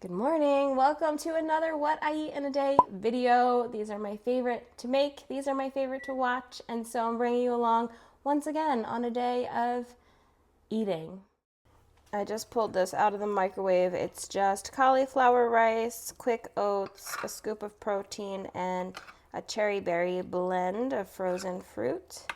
Good morning. Welcome to another What I Eat in a Day video. These are my favorite to make. These are my favorite to watch. And so I'm bringing you along once again on a day of eating. I just pulled this out of the microwave. It's just cauliflower rice, quick oats, a scoop of protein, and a cherry berry blend of frozen fruit.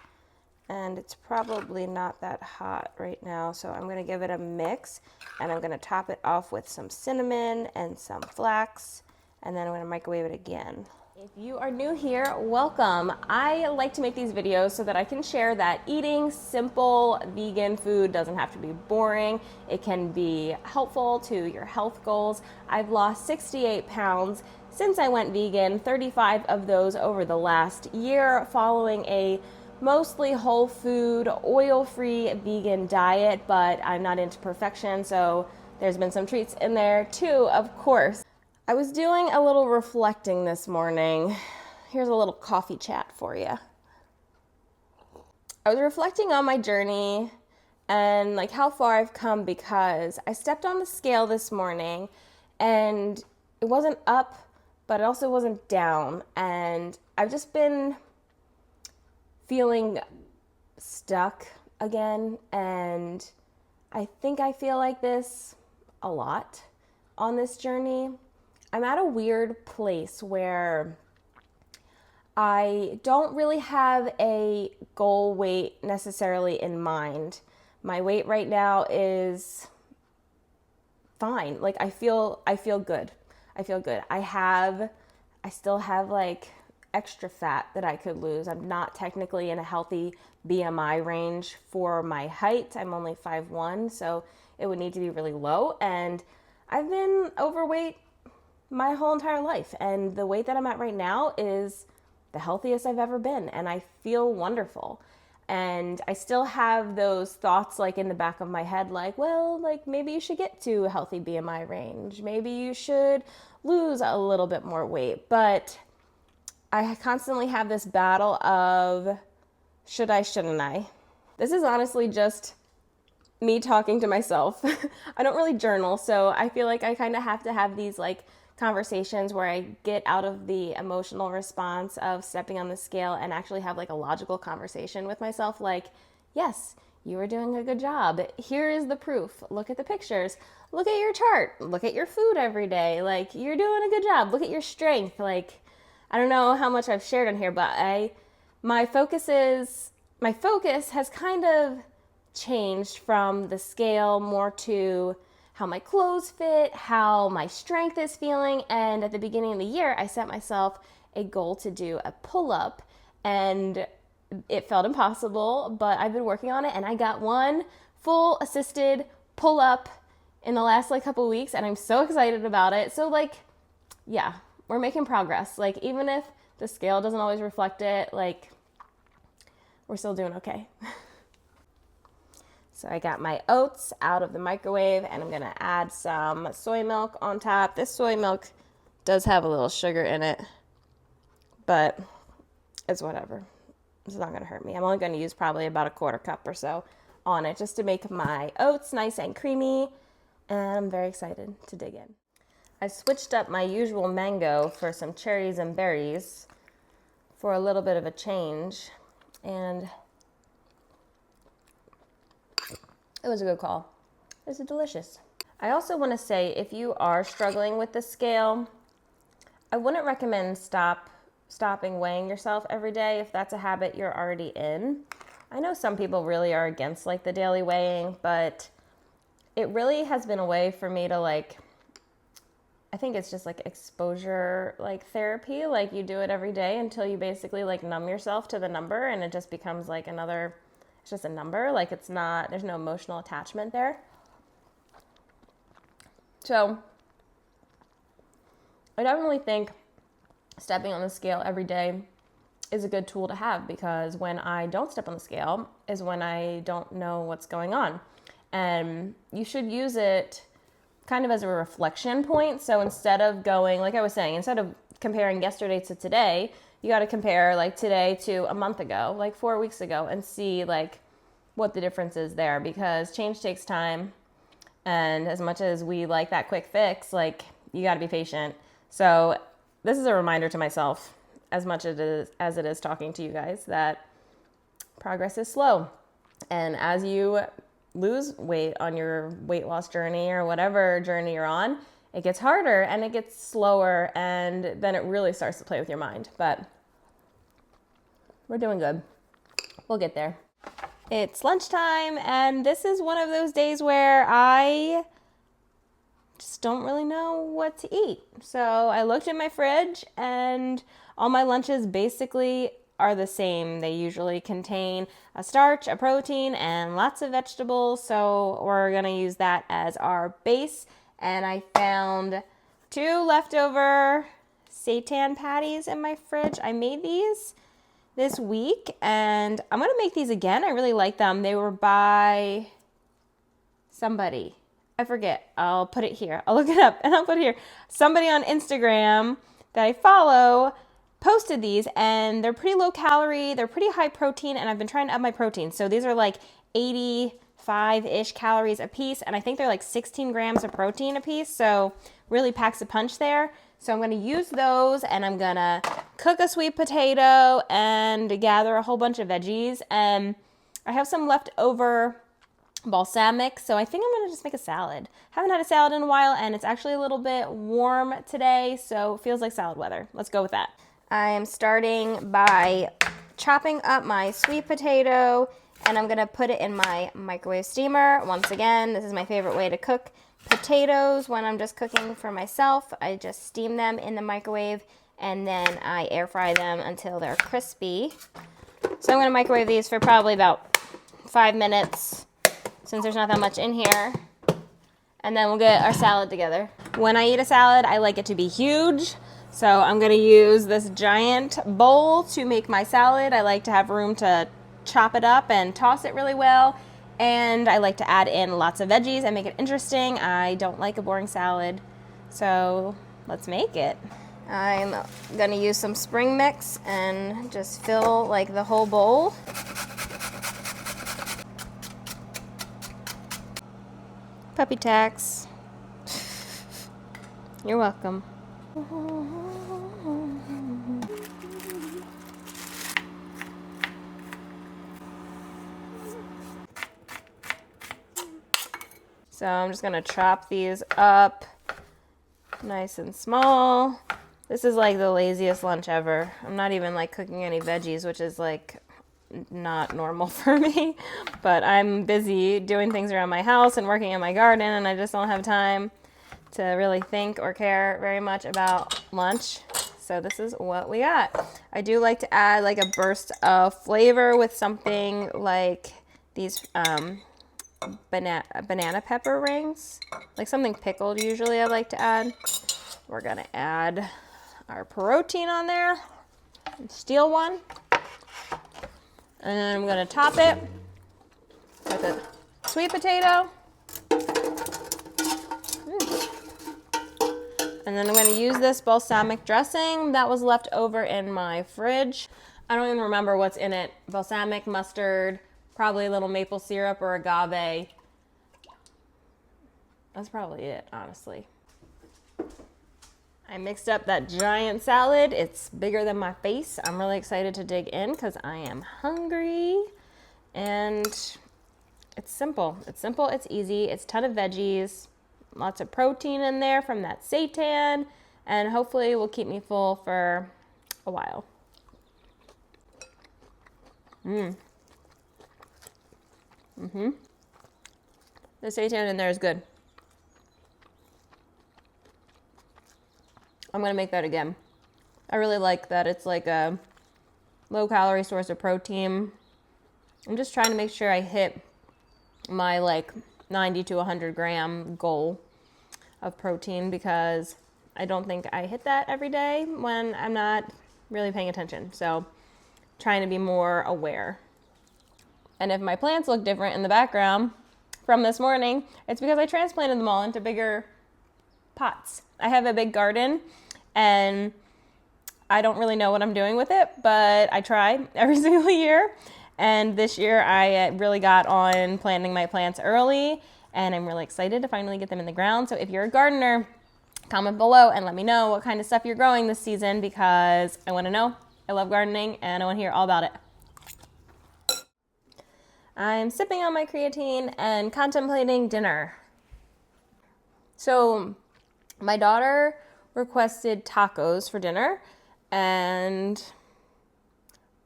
And it's probably not that hot right now, so I'm gonna give it a mix, and I'm gonna top it off with some cinnamon and some flax, and then I'm gonna microwave it again. If you are new here, welcome. I like to make these videos so that I can share that eating simple vegan food doesn't have to be boring. It can be helpful to your health goals. I've lost 68 pounds since I went vegan, 35 of those over the last year, following a mostly whole food, oil-free vegan diet, but I'm not into perfection, so there's been some treats in there too, of course. I was doing a little reflecting this morning. Here's a little coffee chat for you. I was reflecting on my journey and like how far I've come, because I stepped on the scale this morning and it wasn't up, but it also wasn't down, and I've just been feeling stuck again, and I think I feel like this a lot on this journey. I'm at a weird place where I don't really have a goal weight necessarily in mind. My weight right now is fine. Like I feel good. I feel good. I still have like extra fat that I could lose. I'm not technically in a healthy BMI range for my height. I'm only 5'1", so it would need to be really low. And I've been overweight my whole entire life. And the weight that I'm at right now is the healthiest I've ever been. And I feel wonderful. And I still have those thoughts like in the back of my head, like, well, like maybe you should get to a healthy BMI range. Maybe you should lose a little bit more weight. But I constantly have this battle of should I, shouldn't I? This is honestly just me talking to myself. I don't really journal, so I feel like I kind of have to have these like conversations where I get out of the emotional response of stepping on the scale and actually have like a logical conversation with myself, like, yes, you are doing a good job. Here is the proof. Look at the pictures. Look at your chart. Look at your food every day. Like, you're doing a good job. Look at your strength. Like, I don't know how much I've shared on here, but my focus has kind of changed from the scale more to how my clothes fit, how my strength is feeling. And at the beginning of the year, I set myself a goal to do a pull-up, and it felt impossible, but I've been working on it, and I got one full assisted pull-up in the last like couple weeks, and I'm so excited about it. So like, yeah, we're making progress. Like, even if the scale doesn't always reflect it, like, we're still doing okay. So I got my oats out of the microwave, and I'm gonna add some soy milk on top. This soy milk does have a little sugar in it, but it's whatever. It's not gonna hurt me. I'm only gonna use probably about a quarter cup or so on it just to make my oats nice and creamy, and I'm very excited to dig in. I switched up my usual mango for some cherries and berries for a little bit of a change, and it was a good call. It was delicious. I also want to say, if you are struggling with the scale, I wouldn't recommend stopping weighing yourself every day if that's a habit you're already in. I know some people really are against like the daily weighing, but it really has been a way for me to like, I think it's just like exposure like therapy. Like, you do it every day until you basically like numb yourself to the number, and it just becomes like another It's just a number. Like it's not, there's no emotional attachment there. So I definitely think stepping on the scale every day is a good tool to have, because when I don't step on the scale is when I don't know what's going on. And you should use it kind of as a reflection point. So instead of going, like I was saying, instead of comparing yesterday to today, you got to compare like today to a month ago, like 4 weeks ago, and see like what the difference is there, because change takes time. And as much as we like that quick fix, like you got to be patient. So this is a reminder to myself, as much as it is talking to you guys, that progress is slow. And as you lose weight on your weight loss journey or whatever journey you're on, it gets harder and it gets slower, and then it really starts to play with your mind. But we're doing good. We'll get there. It's lunchtime, and this is one of those days where I just don't really know what to eat. So I looked in my fridge, and all my lunches basically are the same. They usually contain a starch, a protein, and lots of vegetables. So we're gonna use that as our base. And I found 2 leftover seitan patties in my fridge. I made these this week, and I'm gonna make these again. I really like them. They were by somebody. I forget. I'll put it here. I'll look it up and I'll put it here. Somebody on Instagram that I follow posted these, and they're pretty low calorie. They're pretty high protein, and I've been trying to up my protein. So these are like 85-ish calories a piece, and I think they're like 16 grams of protein a piece. So really packs a punch there. So I'm going to use those, and I'm going to cook a sweet potato and gather a whole bunch of veggies. And I have some leftover balsamic, so I think I'm going to just make a salad. Haven't had a salad in a while, and it's actually a little bit warm today, so it feels like salad weather. Let's go with that. I am starting by chopping up my sweet potato, and I'm going to put it in my microwave steamer. Once again, this is my favorite way to cook potatoes when I'm just cooking for myself. I just steam them in the microwave, and then I air fry them until they're crispy. So I'm going to microwave these for probably about 5 minutes, since there's not that much in here. And then we'll get our salad together. When I eat a salad, I like it to be huge. So I'm going to use this giant bowl to make my salad. I like to have room to chop it up and toss it really well. And I like to add in lots of veggies and make it interesting. I don't like a boring salad. So let's make it. I'm going to use some spring mix and just fill like the whole bowl. Puppy tax. You're welcome. So I'm just gonna chop these up nice and small. This is like the laziest lunch ever. I'm not even like cooking any veggies, which is like not normal for me, but I'm busy doing things around my house and working in my garden, and I just don't have time to really think or care very much about lunch. So this is what we got. I do like to add like a burst of flavor with something like these banana pepper rings, like something pickled usually I like to add. We're gonna add our protein on there, steal one. And then I'm going to top it with a sweet potato. And then I'm going to use this balsamic dressing that was left over in my fridge. I don't even remember what's in it. Balsamic, mustard, probably a little maple syrup or agave. That's probably it, honestly. I mixed up that giant salad. It's bigger than my face. I'm really excited to dig in because I am hungry. And it's simple. It's simple, it's easy. It's a ton of veggies, lots of protein in there from that seitan, and hopefully will keep me full for a while. The seitan in there is good. I'm going to make that again. I really like that it's like a low calorie source of protein. I'm just trying to make sure I hit my like 90 to 100 gram goal of protein, because I don't think I hit that every day when I'm not really paying attention. So trying to be more aware. And if my plants look different in the background from this morning, it's because I transplanted them all into bigger pots. I have a big garden and I don't really know what I'm doing with it, but I try every single year. And this year I really got on planting my plants early, and I'm really excited to finally get them in the ground. So if you're a gardener, comment below and let me know what kind of stuff you're growing this season, because I want to know. I love gardening and I want to hear all about it. I'm sipping on my creatine and contemplating dinner. So my daughter requested tacos for dinner, and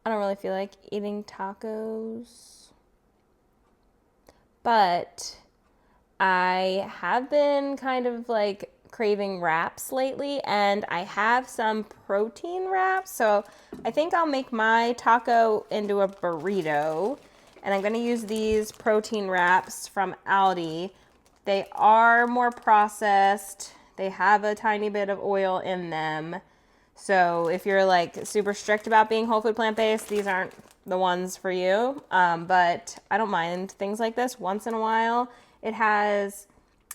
I don't really feel like eating tacos, but I have been kind of like craving wraps lately, and I have some protein wraps. So I think I'll make my taco into a burrito, and I'm going to use these protein wraps from Aldi. They are more processed. They have a tiny bit of oil in them. So if you're like super strict about being whole food plant-based, these aren't the ones for you. But I don't mind things like this once in a while. It has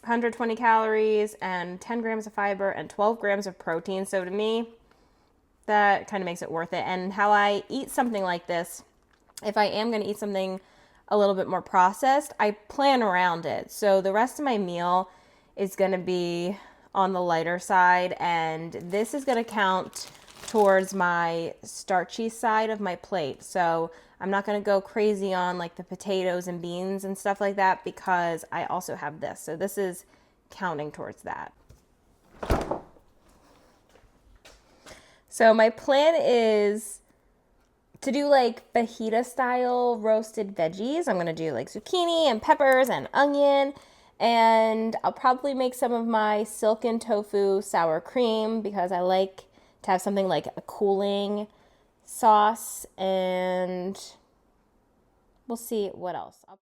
120 calories and 10 grams of fiber and 12 grams of protein. So to me, that kind of makes it worth it. And how I eat something like this, if I am going to eat something a little bit more processed, I plan around it. So the rest of my meal is going to be on the lighter side, and this is going to count towards my starchy side of my plate. So I'm not going to go crazy on like the potatoes and beans and stuff like that, because I also have this. So this is counting towards that. So my plan is to do like fajita style roasted veggies. I'm going to do like zucchini and peppers and onion. And I'll probably make some of my silken tofu sour cream, because I like to have something like a cooling sauce, and we'll see what else. I'm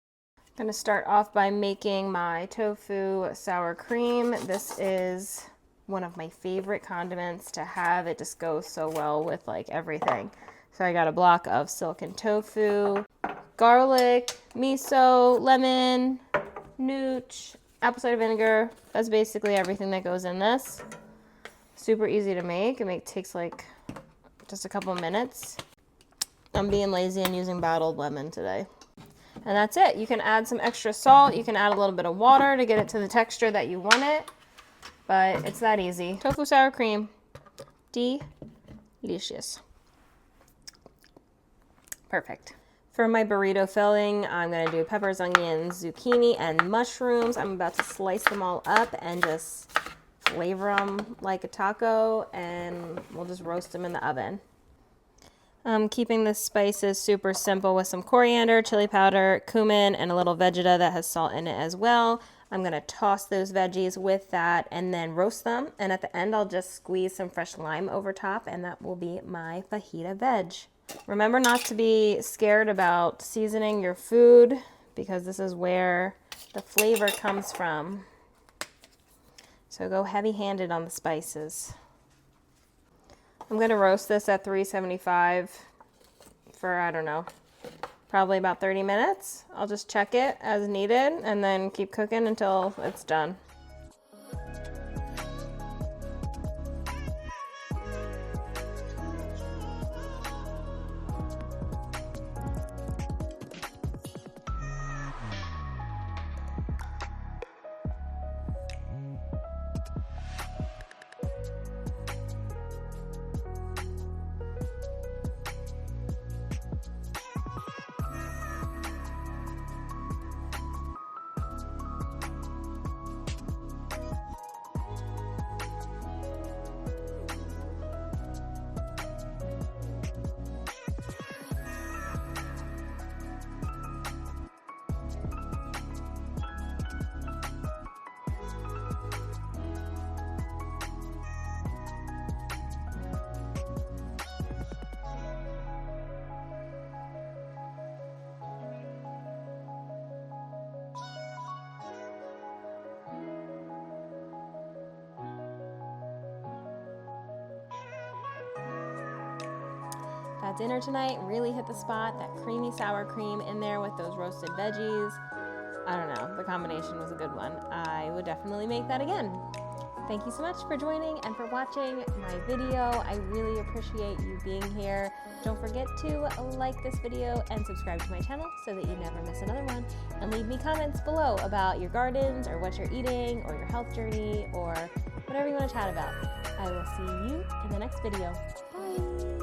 going to start off by making my tofu sour cream. This is one of my favorite condiments to have. It just goes so well with like everything. So I got a block of silken tofu, garlic, miso, lemon, nooch, apple cider vinegar. That's basically everything that goes in this. Super easy to make. It takes like just a couple minutes. I'm being lazy and using bottled lemon today. And that's it. You can add some extra salt. You can add a little bit of water to get it to the texture that you want it. But it's that easy. Tofu sour cream. Delicious. Perfect. For my burrito filling, I'm going to do peppers, onions, zucchini, and mushrooms. I'm about to slice them all up and just flavor them like a taco, and we'll just roast them in the oven. I'm keeping the spices super simple with some coriander, chili powder, cumin, and a little Vegeta that has salt in it as well. I'm going to toss those veggies with that and then roast them. And at the end, I'll just squeeze some fresh lime over top, and that will be my fajita veg. Remember not to be scared about seasoning your food, because this is where the flavor comes from. So go heavy-handed on the spices. I'm going to roast this at 375 for, I don't know, probably about 30 minutes. I'll just check it as needed and then keep cooking until it's done. dinner tonight really hit the spot. That creamy sour cream in there with those roasted veggies. I don't know, the combination was a good one. I would definitely make that again. Thank you so much for joining and for watching my video. I really appreciate you being here. Don't forget to like this video and subscribe to my channel so that you never miss another one. And leave me comments below about your gardens or what you're eating or your health journey or whatever you want to chat about. I will see you in the next video. Bye.